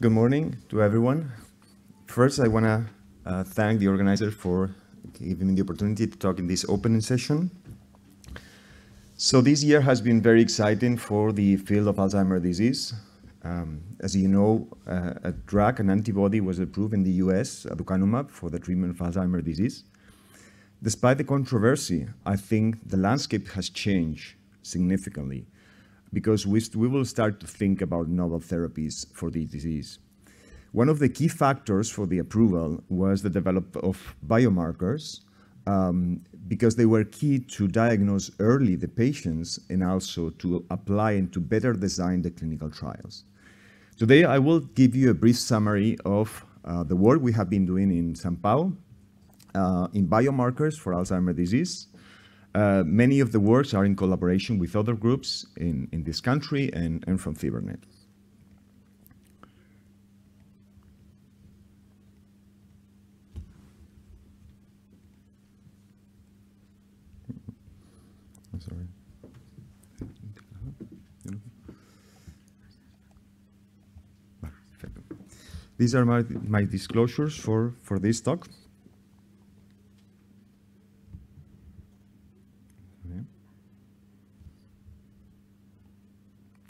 Good morning to everyone. First, I want to thank the organizer for giving me the opportunity to talk in this opening session. So this year has been very exciting for the field of Alzheimer's disease. As you know, a drug, an antibody, was approved in the US, aducanumab, for the treatment of Alzheimer's disease. Despite the controversy, I think the landscape has changed significantly because we will start to think about novel therapies for the disease. One of the key factors for the approval was the development of biomarkers because they were key to diagnose early the patients and also to apply and to better design the clinical trials. Today, I will give you a brief summary of the work we have been doing in São Paulo in biomarkers for Alzheimer's disease. Many of the works are in collaboration with other groups in this country and from CIBERNED. I'm sorry. These are my disclosures for this talk.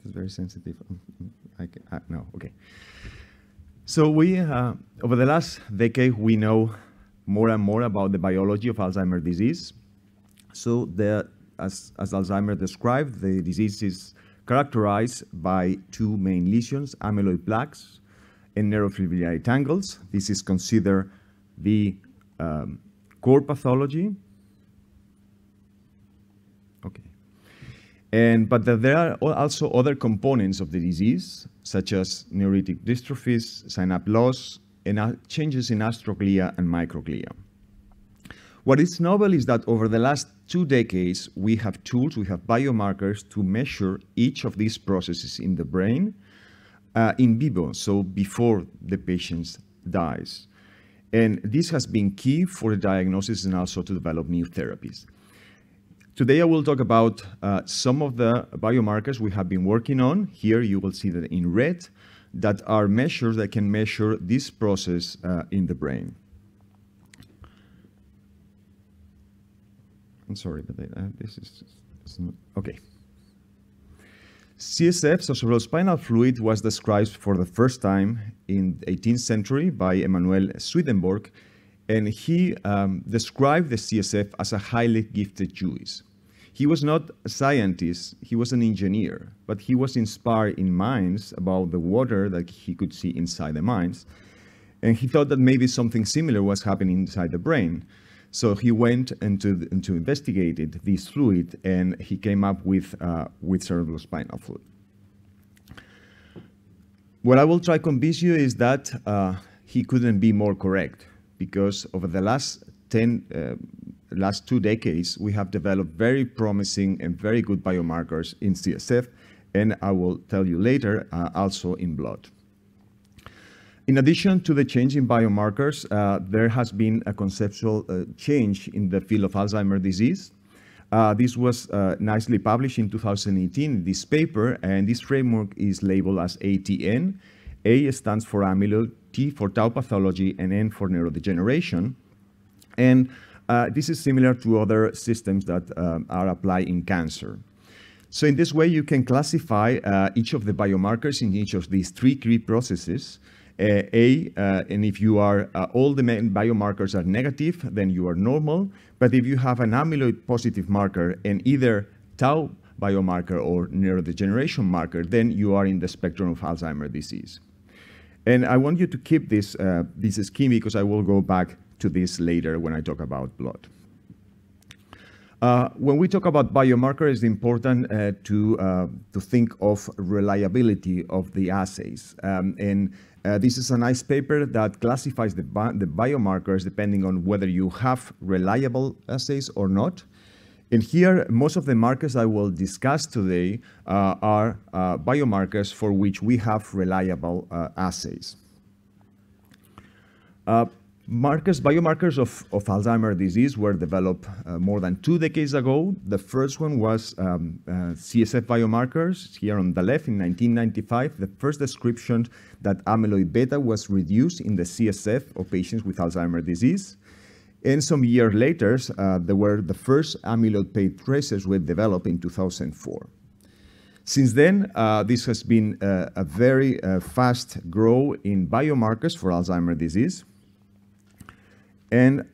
It's very sensitive. No, okay. So we, over the last decade, we know more and more about the biology of Alzheimer's disease. So as Alzheimer's described, the disease is characterized by two main lesions, amyloid plaques and neurofibrillary tangles. This is considered the core pathology. Okay. But there are also other components of the disease, such as neuritic dystrophies, synaptic loss, and changes in astroglia and microglia. What is novel is that over the last 2 decades, we have tools, we have biomarkers to measure each of these processes in the brain in vivo, so before the patient dies. And this has been key for the diagnosis and also to develop new therapies. Today, I will talk about some of the biomarkers we have been working on. Here, you will see that in red, that are measures that can measure this process in the brain. I'm sorry, but this is not, okay. CSF, so cerebrospinal fluid, was described for the first time in the 18th century by Emanuel Swedenborg, and he described the CSF as a highly gifted Jewish. He was not a scientist, he was an engineer, but he was inspired in minds about the water that he could see inside the minds, and he thought that maybe something similar was happening inside the brain. So he went into investigated this fluid, and he came up with cerebrospinal fluid. What I will try to convince you is that he couldn't be more correct, because over the last 2 decades, we have developed very promising and very good biomarkers in CSF, and I will tell you later, also in blood. In addition to the change in biomarkers, there has been a conceptual change in the field of Alzheimer's disease. This was nicely published in 2018 in this paper, and this framework is labeled as ATN. A stands for amyloid, T for tau pathology, and N for neurodegeneration. And this is similar to other systems that are applied in cancer. So in this way, you can classify each of the biomarkers in each of these 3 key processes. And if you are, all the biomarkers are negative, then you are normal. But if you have an amyloid positive marker and either tau biomarker or neurodegeneration marker, then you are in the spectrum of Alzheimer's disease. And I want you to keep this scheme because I will go back to this later when I talk about blood. When we talk about biomarkers, it's important to think of reliability of the assays. This is a nice paper that classifies the biomarkers depending on whether you have reliable assays or not. And here, most of the markers I will discuss today are biomarkers for which we have reliable assays. Biomarkers of Alzheimer's disease were developed more than 2 decades ago. The first one was CSF biomarkers, here on the left in 1995, the first description that amyloid beta was reduced in the CSF of patients with Alzheimer's disease. And some years later, there were the first amyloid PET tracers were developed in 2004. Since then, this has been a very fast growth in biomarkers for Alzheimer's disease. And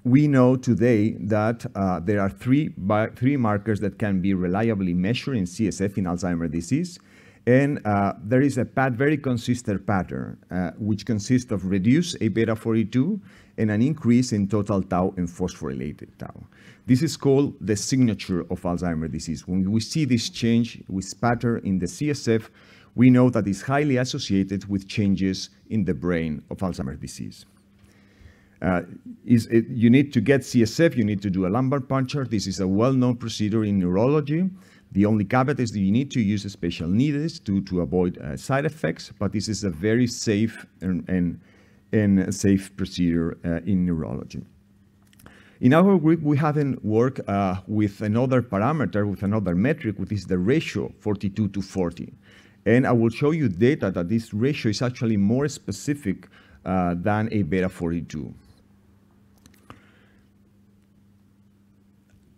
we know today that there are three markers that can be reliably measured in CSF in Alzheimer's disease. And there is a very consistent pattern, which consists of reduced A-beta-42 and an increase in total tau and phosphorylated tau. This is called the signature of Alzheimer's disease. When we see this change with pattern in the CSF, we know that it's highly associated with changes in the brain of Alzheimer's disease. You need to get CSF, you need to do a lumbar puncture. This is a well-known procedure in neurology. The only caveat is that you need to use special needles to avoid side effects, but this is a very safe and safe procedure in neurology. In our group, we haven't worked with another parameter, with another metric, which is the ratio 42 to 40. And I will show you data that this ratio is actually more specific than A-beta-42.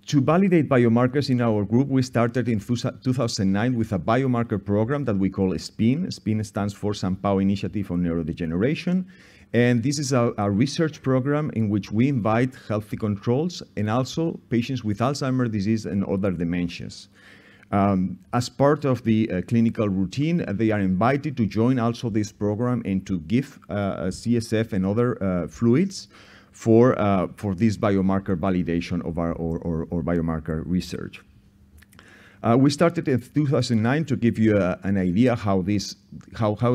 To validate biomarkers in our group, we started in 2009 with a biomarker program that we call SPIN. SPIN stands for Sant Initiative on Neurodegeneration. And this is a research program in which we invite healthy controls and also patients with Alzheimer's disease and other dementias. As part of the clinical routine, they are invited to join also this program and to give CSF and other fluids for this biomarker validation of our or biomarker research. We started in 2009 to give you an idea how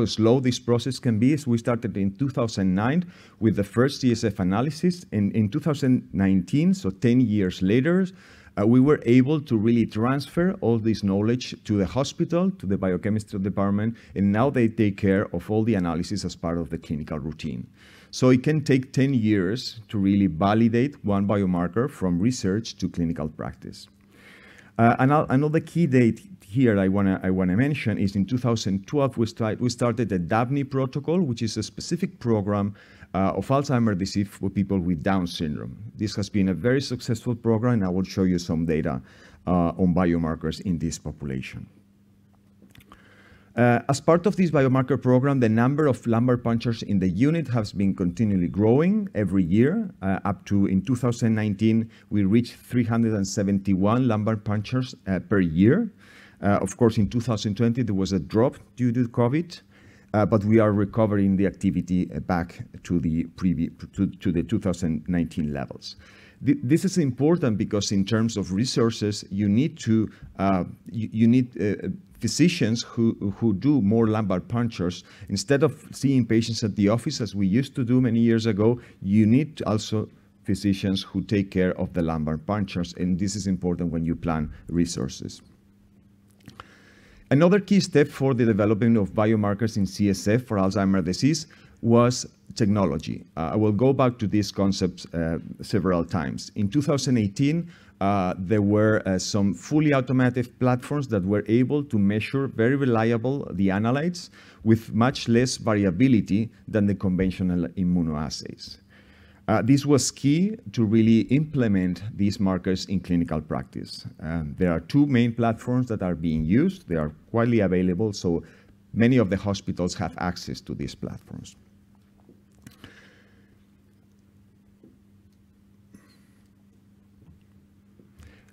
slow this process can be. So we started in 2009 with the first CSF analysis, and in 2019, so 10 years later, we were able to really transfer all this knowledge to the hospital, to the biochemistry department, and now they take care of all the analysis as part of the clinical routine. So it can take 10 years to really validate one biomarker from research to clinical practice. Another key date here I wanna mention is in 2012 we started the DABNI protocol, which is a specific program of Alzheimer's disease for people with Down syndrome. This has been a very successful program, and I will show you some data on biomarkers in this population. As part of this biomarker program, the number of lumbar punctures in the unit has been continually growing every year. Up to in 2019, we reached 371 lumbar punctures per year. Of course, in 2020, there was a drop due to COVID, but we are recovering the activity back to the 2019 levels. This is important because in terms of resources, you need physicians who do more lumbar punctures. Instead of seeing patients at the office, as we used to do many years ago, you need also physicians who take care of the lumbar punctures, and this is important when you plan resources. Another key step for the development of biomarkers in CSF for Alzheimer's disease was technology. I will go back to these concepts several times. In 2018, there were some fully automated platforms that were able to measure very reliable the analytes with much less variability than the conventional immunoassays. This was key to really implement these markers in clinical practice. There are two main platforms that are being used. They are widely available, so many of the hospitals have access to these platforms.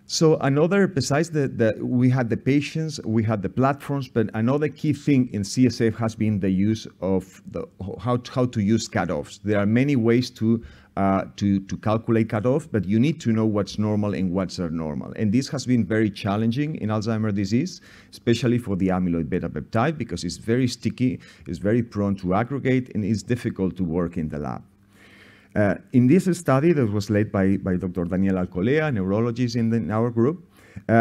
So another, besides we had the patients, we had the platforms, but another key thing in CSF has been the use of how to use cutoffs. There are many ways to calculate cutoff, but you need to know what's normal and what's abnormal. And this has been very challenging in Alzheimer's disease, especially for the amyloid beta peptide, because it's very sticky, it's very prone to aggregate, and it's difficult to work in the lab. In this study that was led by Dr. Daniel Alcolea, a neurologist in our group,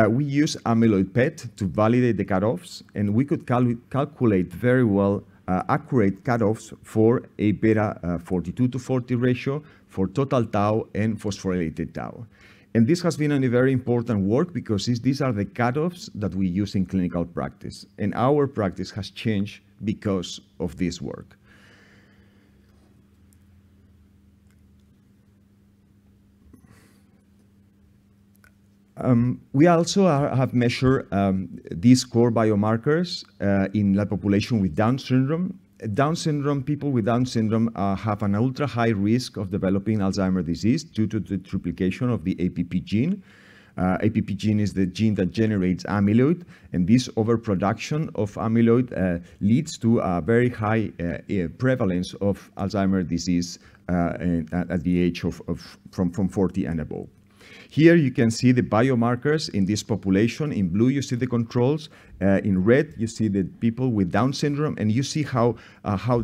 we used amyloid PET to validate the cutoffs, and we could calculate very well accurate cutoffs for a beta 42 to 40 ratio, for total tau and phosphorylated tau. And this has been a very important work because these are the cutoffs that we use in clinical practice. And our practice has changed because of this work. We also have measured these core biomarkers in the population with Down syndrome. People with Down syndrome have an ultra high risk of developing Alzheimer's disease due to the triplication of the APP gene. APP gene is the gene that generates amyloid, and this overproduction of amyloid leads to a very high prevalence of Alzheimer's disease at the age from 40 and above. Here you can see the biomarkers in this population. In blue, you see the controls. In red, you see the people with Down syndrome, and you see how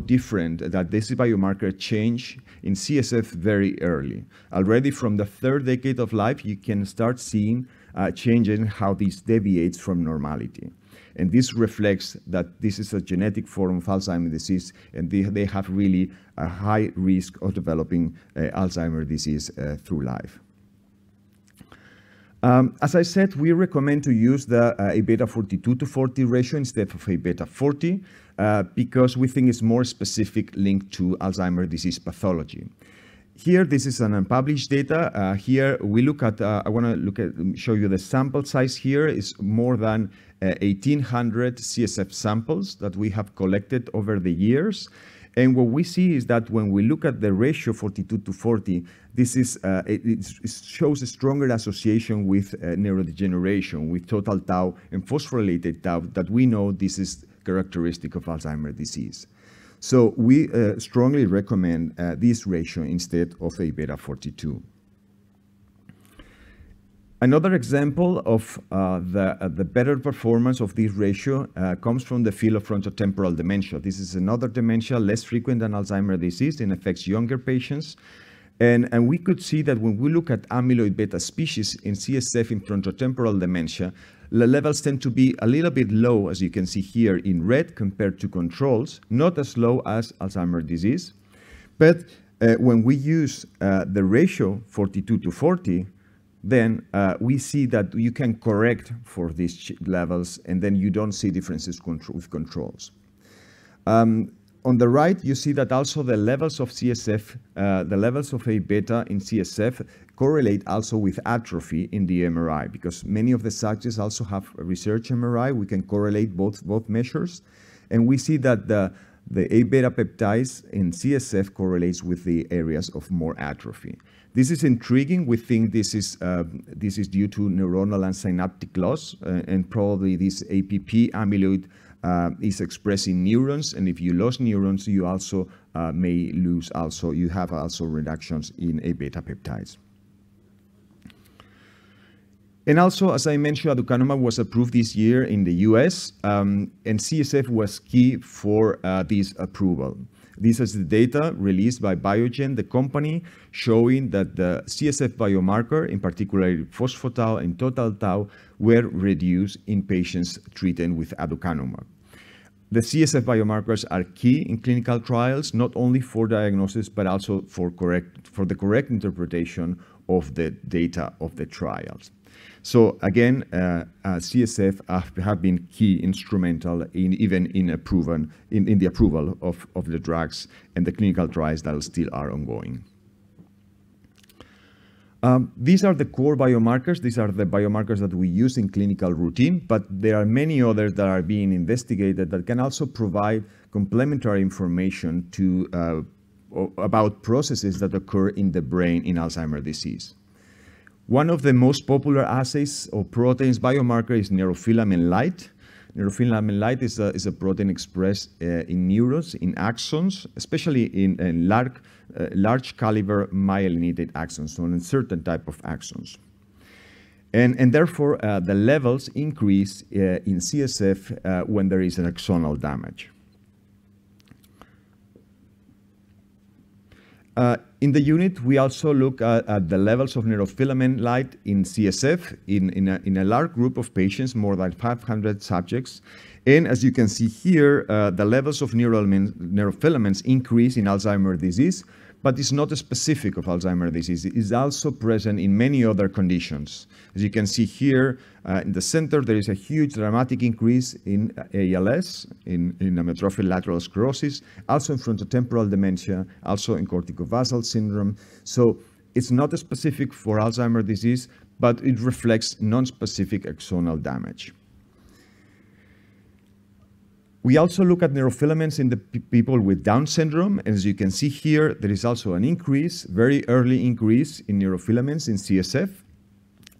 different that this biomarker change in CSF very early. Already from the third decade of life, you can start seeing changes in how this deviates from normality. And this reflects that this is a genetic form of Alzheimer's disease, and they have really a high risk of developing Alzheimer's disease through life. As I said, we recommend to use the A beta 42 to 40 ratio instead of A beta 40 because we think it's more specific linked to Alzheimer's disease pathology. Here, this is an unpublished data. Here we look at, I want to show you the sample size here is more than 1,800 CSF samples that we have collected over the years. And what we see is that when we look at the ratio 42 to 40, this is, it shows a stronger association with neurodegeneration, with total tau and phosphorylated tau, that we know this is characteristic of Alzheimer's disease. So we strongly recommend this ratio instead of A beta 42. Another example of the better performance of this ratio comes from the field of frontotemporal dementia. This is another dementia less frequent than Alzheimer's disease and affects younger patients. And we could see that when we look at amyloid beta species in CSF in frontotemporal dementia, the levels tend to be a little bit low, as you can see here in red, compared to controls, not as low as Alzheimer's disease. But when we use the ratio 42 to 40, then we see that you can correct for these levels, and then you don't see differences with controls. On the right, you see that also the levels of CSF, the levels of A beta in CSF correlate also with atrophy in the MRI, because many of the subjects also have a research MRI. We can correlate both measures, and we see that the A beta peptides in CSF correlates with the areas of more atrophy. This is intriguing. We think this is due to neuronal and synaptic loss, and probably this APP amyloid is expressed in neurons, and if you lose neurons, you also may lose you have also reductions in A beta peptides. And also, as I mentioned, aducanumab was approved this year in the US, and CSF was key for this approval. This is the data released by Biogen, the company, showing that the CSF biomarker, in particular phospho-tau and total tau, were reduced in patients treated with aducanumab. The CSF biomarkers are key in clinical trials, not only for diagnosis, but also for the correct interpretation of the data of the trials. So again, CSF have been key, instrumental in the approval of the drugs and the clinical trials that still are ongoing. These are the core biomarkers. These are the biomarkers that we use in clinical routine, but there are many others that are being investigated that can also provide complementary information to about processes that occur in the brain in Alzheimer's disease. One of the most popular assays or proteins biomarker is neurofilament light. Neurofilament light is a protein expressed in neurons, in axons, especially in large caliber myelinated axons, so in certain type of axons. And therefore, the levels increase in CSF when there is an axonal damage. In the unit, we also look at the levels of neurofilament light in CSF in a large group of patients, more than 500 subjects. And as you can see here, the levels of neurofilaments increase in Alzheimer's disease, but it's not specific of Alzheimer's disease. It is also present in many other conditions. As you can see here, in the center, there is a huge dramatic increase in ALS, in amyotrophic lateral sclerosis, also in frontotemporal dementia, also in corticovasal syndrome. So it's not specific for Alzheimer's disease, but it reflects non-specific axonal damage. We also look at neurofilaments in the people with Down syndrome. And as you can see here, there is also an increase, very early increase in neurofilaments in CSF.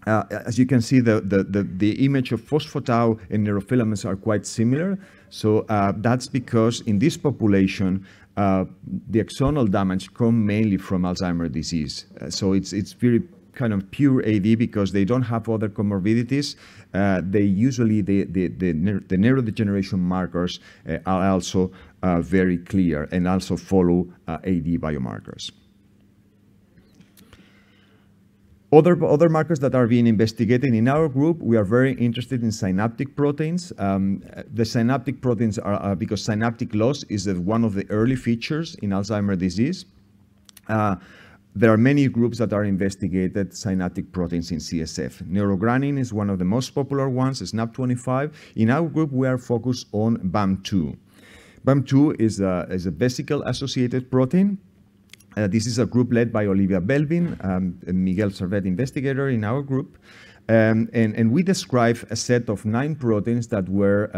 As you can see, the image of phospho-tau and neurofilaments are quite similar. So that's because in this population, the axonal damage comes mainly from Alzheimer's disease. So it's very kind of pure AD because they don't have other comorbidities. They usually, the neurodegeneration markers are also very clear and also follow AD biomarkers. Other markers that are being investigated in our group, we are very interested in synaptic proteins. The synaptic proteins are because synaptic loss is one of the early features in Alzheimer's disease. There are many groups that are investigated synaptic proteins in CSF. Neurogranin is one of the most popular ones, SNAP25. In our group, we are focused on BAM2. BAM2 is a vesicle-associated protein. This is a group led by Olivia Belvin, Miguel Servet investigator in our group. And we describe a set of 9 proteins that were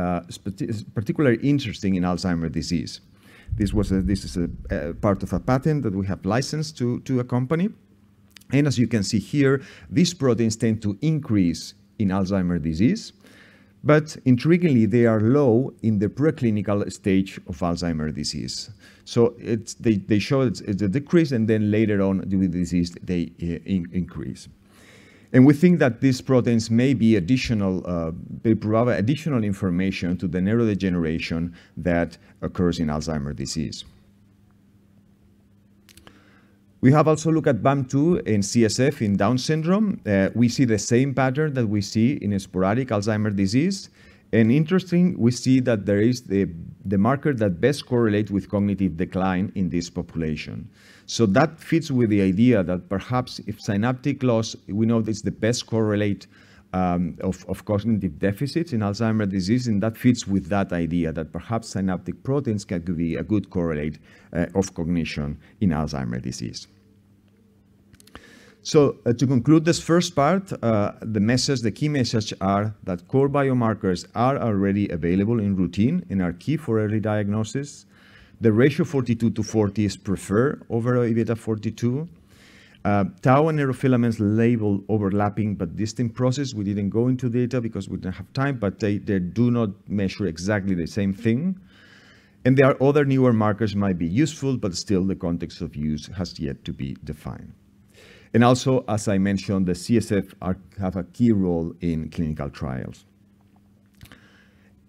particularly interesting in Alzheimer's disease. This is a part of a patent that we have licensed to a company. And as you can see here, these proteins tend to increase in Alzheimer's disease. But intriguingly, they are low in the preclinical stage of Alzheimer's disease. So they show it's a decrease, and then later on during the disease, they increase. And we think that these proteins may be additional, they provide additional information to the neurodegeneration that occurs in Alzheimer's disease. We have also looked at BAM2 in CSF in Down syndrome. We see the same pattern that we see in sporadic Alzheimer's disease. And interesting, we see that there is the marker that best correlates with cognitive decline in this population. So that fits with the idea that perhaps if synaptic loss, we know it's the best correlate of cognitive deficits in Alzheimer's disease, and that fits with that idea that perhaps synaptic proteins can be a good correlate of cognition in Alzheimer's disease. So to conclude this first part, the key message are that core biomarkers are already available in routine and are key for early diagnosis. The ratio 42/40 is preferred over beta 42. Tau and neurofilaments label overlapping but distinct process. We didn't go into data because we didn't have time, but they do not measure exactly the same thing. And there are other newer markers might be useful, but still the context of use has yet to be defined. And also, as I mentioned, the CSF have a key role in clinical trials.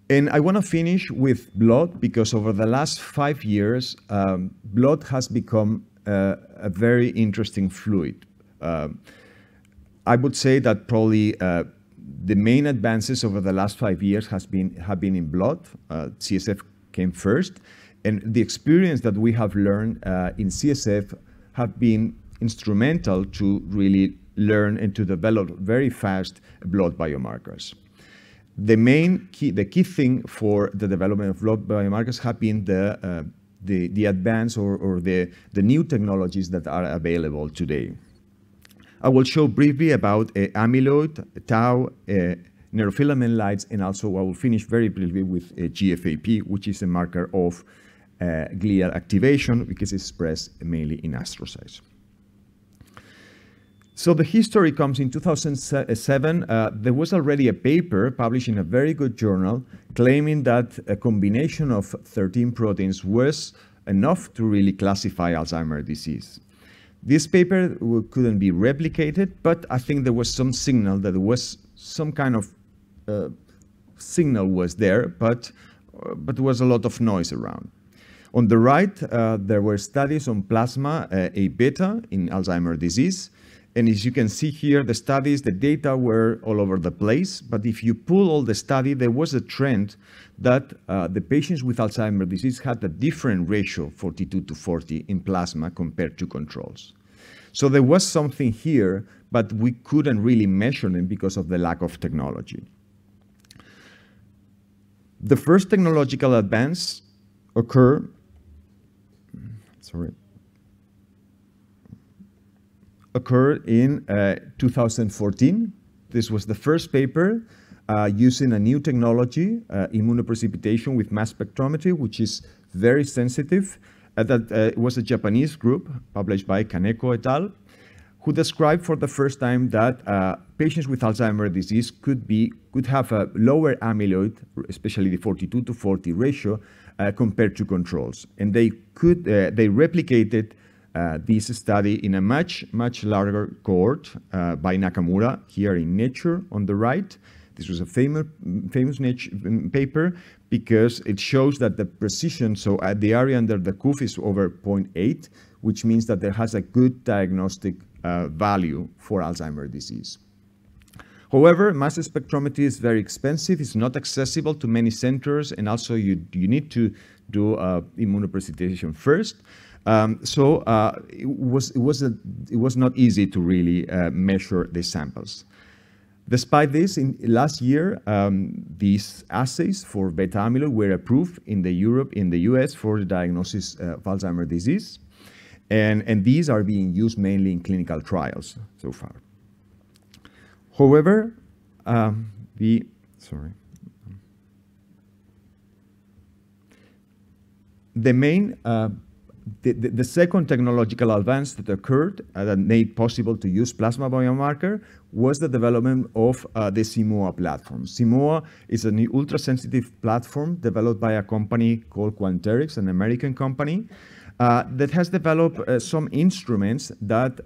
And I want to finish with blood because over the last 5 years, blood has become a very interesting fluid. I would say that probably the main advances over the last 5 years have been in blood. CSF came first, and the experience that we have learned in CSF have been instrumental to really learn and to develop very fast blood biomarkers. The key thing for the development of blood biomarkers have been the advance or the new technologies that are available today. I will show briefly about amyloid, tau, neurofilament lights, and also I will finish very briefly with GFAP, which is a marker of glial activation because it's expressed mainly in astrocytes. So the history comes in 2007. There was already a paper published in a very good journal claiming that a combination of 13 proteins was enough to really classify Alzheimer's disease. This paper couldn't be replicated, but I think there was some signal that there was some kind of signal was there, but there was a lot of noise around. On the right, there were studies on plasma A-beta in Alzheimer's disease. And as you can see here, the studies, the data were all over the place. But if you pull all the study, there was a trend that the patients with Alzheimer's disease had a different ratio, 42/40, in plasma compared to controls. So there was something here, but we couldn't really measure them because of the lack of technology. The first technological advance occurred in 2014. This was the first paper using a new technology, immunoprecipitation with mass spectrometry, which is very sensitive. It was a Japanese group published by Kaneko et al., who described for the first time that patients with Alzheimer's disease could have a lower amyloid, especially the 42/40 ratio, compared to controls. And they replicated this study in a much larger cohort by Nakamura here in Nature on the right. This was a famous Nature paper because it shows that the precision, so at the area under the curve is over 0.8, which means that there has a good diagnostic value for Alzheimer's disease. However, mass spectrometry is very expensive. It's not accessible to many centers, and also you need to do immunoprecipitation first. So it was not easy to really measure the samples. Despite this, last year, these assays for beta amyloid were approved in the US for the diagnosis of Alzheimer's disease. And these are being used mainly in clinical trials so far. However, the second technological advance that occurred that made possible to use plasma biomarker was the development of the Simoa platform. Simoa is an ultrasensitive platform developed by a company called Quanterix, an American company, that has developed some instruments that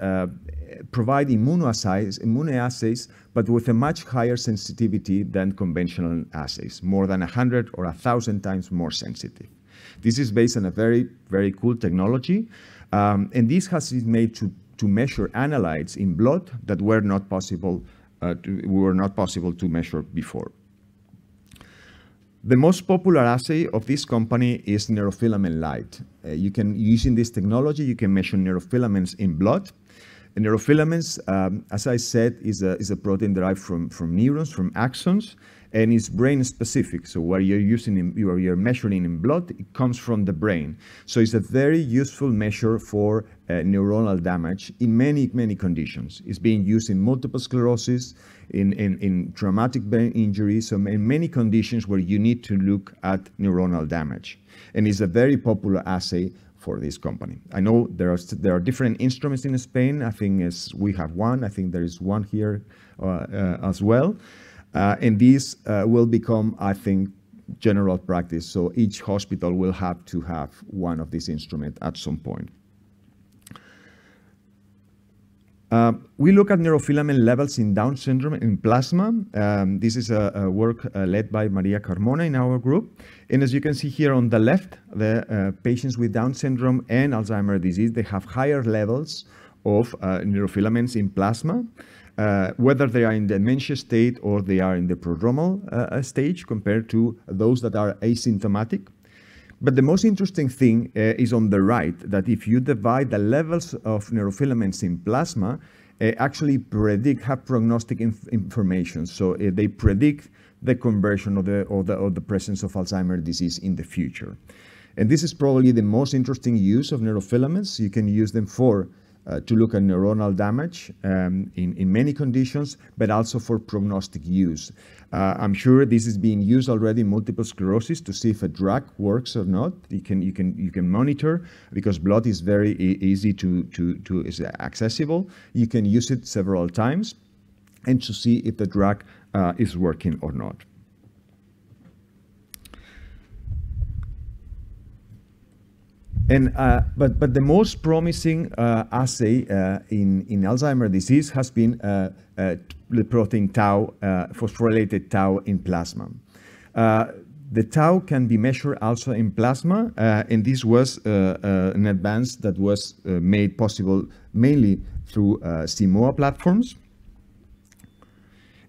provide immunoassays, but with a much higher sensitivity than conventional assays, more than 100 or 1,000 times more sensitive. This is based on a very, very cool technology, and this has been made to measure analytes in blood that were not possible to measure before. The most popular assay of this company is neurofilament light. Using this technology, you can measure neurofilaments in blood. And neurofilaments, as I said, is a protein derived from neurons, from axons, and it's brain specific. So what you're measuring in blood, it comes from the brain. So it's a very useful measure for neuronal damage in many, many conditions. It's being used in multiple sclerosis, in traumatic brain injuries, so in many conditions where you need to look at neuronal damage. And it's a very popular assay for this company. I know there are different instruments in Spain. I think we have one. I think there is one here as well. And these will become, I think, general practice. So each hospital will have to have one of these instruments at some point. We look at neurofilament levels in Down syndrome in plasma. This is a work led by Maria Carmona in our group. And as you can see here on the left, the patients with Down syndrome and Alzheimer's disease, they have higher levels of neurofilaments in plasma, whether they are in dementia state or they are in the prodromal stage compared to those that are asymptomatic. But the most interesting thing is on the right, that if you divide the levels of neurofilaments in plasma, actually have prognostic information. So they predict the conversion or the presence of Alzheimer's disease in the future. And this is probably the most interesting use of neurofilaments. You can use them to look at neuronal damage in many conditions, but also for prognostic use. I'm sure this is being used already in multiple sclerosis to see if a drug works or not. You can monitor because blood is very easy is accessible. You can use it several times and to see if the drug is working or not. And but the most promising assay in Alzheimer's disease has been the protein tau, phosphorylated tau in plasma. The tau can be measured also in plasma, and this was an advance that was made possible mainly through CMOA platforms.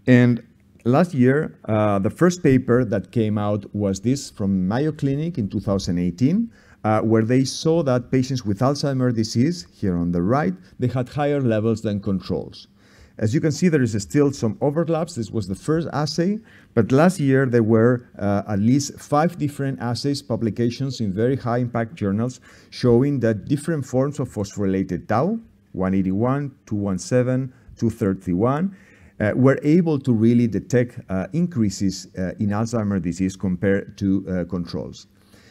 And last year, the first paper that came out was this from Mayo Clinic in 2018, where they saw that patients with Alzheimer's disease, here on the right, they had higher levels than controls. As you can see, there is still some overlaps. This was the first assay, but last year there were at least 5 different assays, publications in very high impact journals, showing that different forms of phosphorylated tau, 181, 217, 231, were able to really detect increases in Alzheimer's disease compared to controls.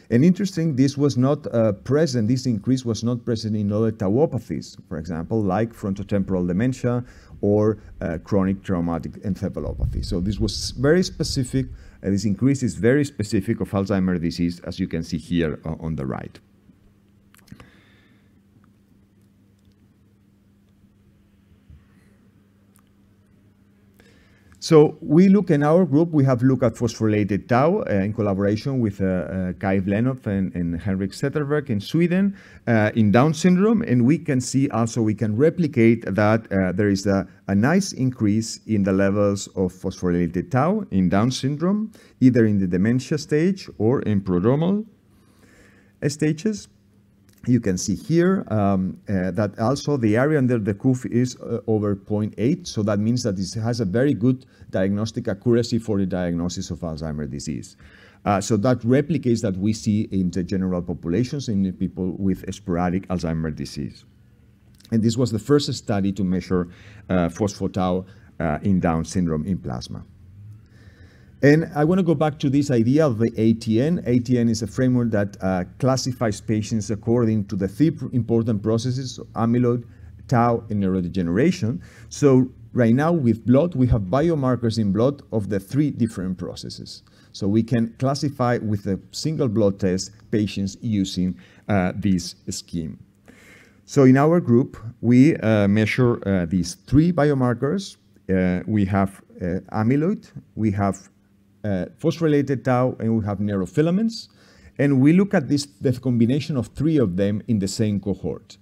And interesting, this was not present, this increase was not present in other tauopathies, for example, like frontotemporal dementia or chronic traumatic encephalopathy. So this was very specific, this increase is very specific of Alzheimer's disease, as you can see here on the right. So we look in our group, we have looked at phosphorylated tau in collaboration with Kai Vlenov and Henrik Zetterberg in Sweden in Down syndrome. And we can see also, we can replicate that there is a nice increase in the levels of phosphorylated tau in Down syndrome, either in the dementia stage or in prodromal stages. You can see here that also the area under the curve is over 0.8, so that means that this has a very good diagnostic accuracy for the diagnosis of Alzheimer's disease. So that replicates that we see in the general populations in the people with sporadic Alzheimer's disease. And this was the first study to measure phospho-tau in Down syndrome in plasma. And I want to go back to this idea of the ATN. ATN is a framework that classifies patients according to the 3 important processes, amyloid, tau, and neurodegeneration. So right now with blood, we have biomarkers in blood of the 3 different processes. So we can classify with a single blood test patients using this scheme. So in our group, we measure these 3 biomarkers. We have amyloid, we have phosphorylated tau, and we have neurofilaments. And we look at the combination of 3 of them in the same cohort,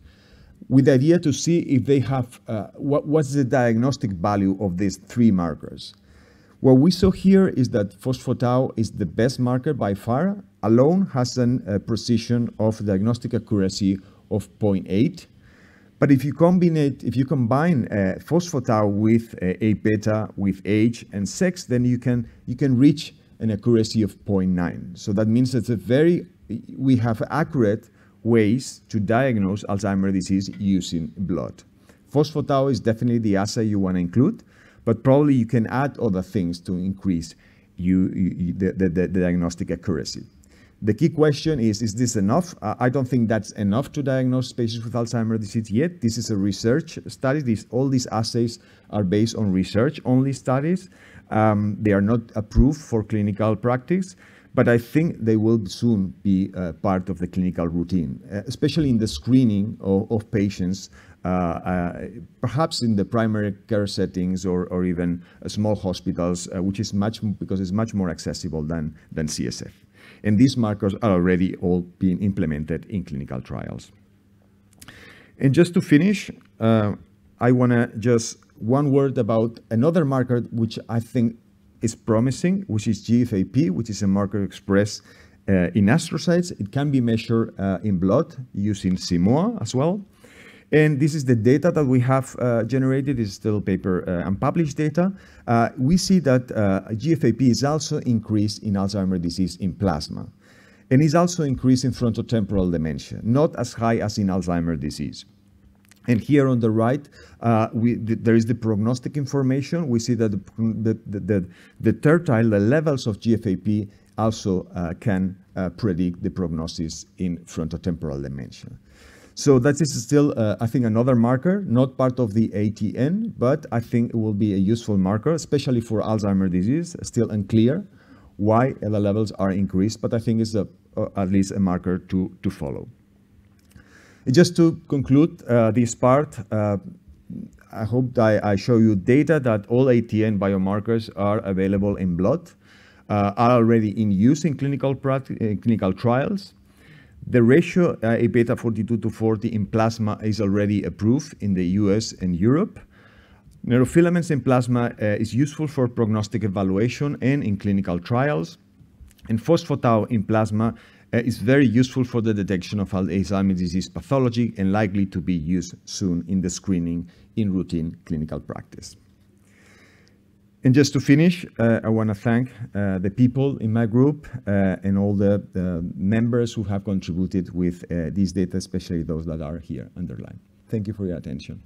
with the idea to see if they have, what's the diagnostic value of these 3 markers. What we saw here is that phospho-tau is the best marker by far, alone has a precision of diagnostic accuracy of 0.8. But if you combine phospho-tau with A-beta, with age and sex, then you can reach an accuracy of 0.9. So that means that we have accurate ways to diagnose Alzheimer's disease using blood. Phospho-tau is definitely the assay you want to include, but probably you can add other things to increase the diagnostic accuracy. The key question is this enough? I don't think that's enough to diagnose patients with Alzheimer's disease yet. This is a research study. All these assays are based on research-only studies. They are not approved for clinical practice, but I think they will soon be part of the clinical routine, especially in the screening of patients, perhaps in the primary care settings or even small hospitals, which is because it's much more accessible than CSF. And these markers are already all being implemented in clinical trials. And just to finish, I want to just one word about another marker which I think is promising, which is GFAP, which is a marker expressed in astrocytes. It can be measured in blood using CMOA as well. And this is the data that we have generated. It's still paper unpublished data. We see that GFAP is also increased in Alzheimer's disease in plasma. And is also increased in frontotemporal dementia, not as high as in Alzheimer's disease. And here on the right, there is the prognostic information. We see that the tertile, the levels of GFAP also can predict the prognosis in frontotemporal dementia. So that is still, I think, another marker, not part of the ATN, but I think it will be a useful marker, especially for Alzheimer's disease. Still unclear why the levels are increased, but I think it's at least a marker to follow. And just to conclude this part, I hope that I show you data that all ATN biomarkers are available in blood. are already in use in clinical trials. The ratio A-beta 42/40 in plasma is already approved in the US and Europe. Neurofilaments in plasma is useful for prognostic evaluation and in clinical trials. And phospho-tau in plasma is very useful for the detection of Alzheimer's disease pathology and likely to be used soon in the screening in routine clinical practice. And just to finish, I want to thank the people in my group and all the members who have contributed with these data, especially those that are here underlined. Thank you for your attention.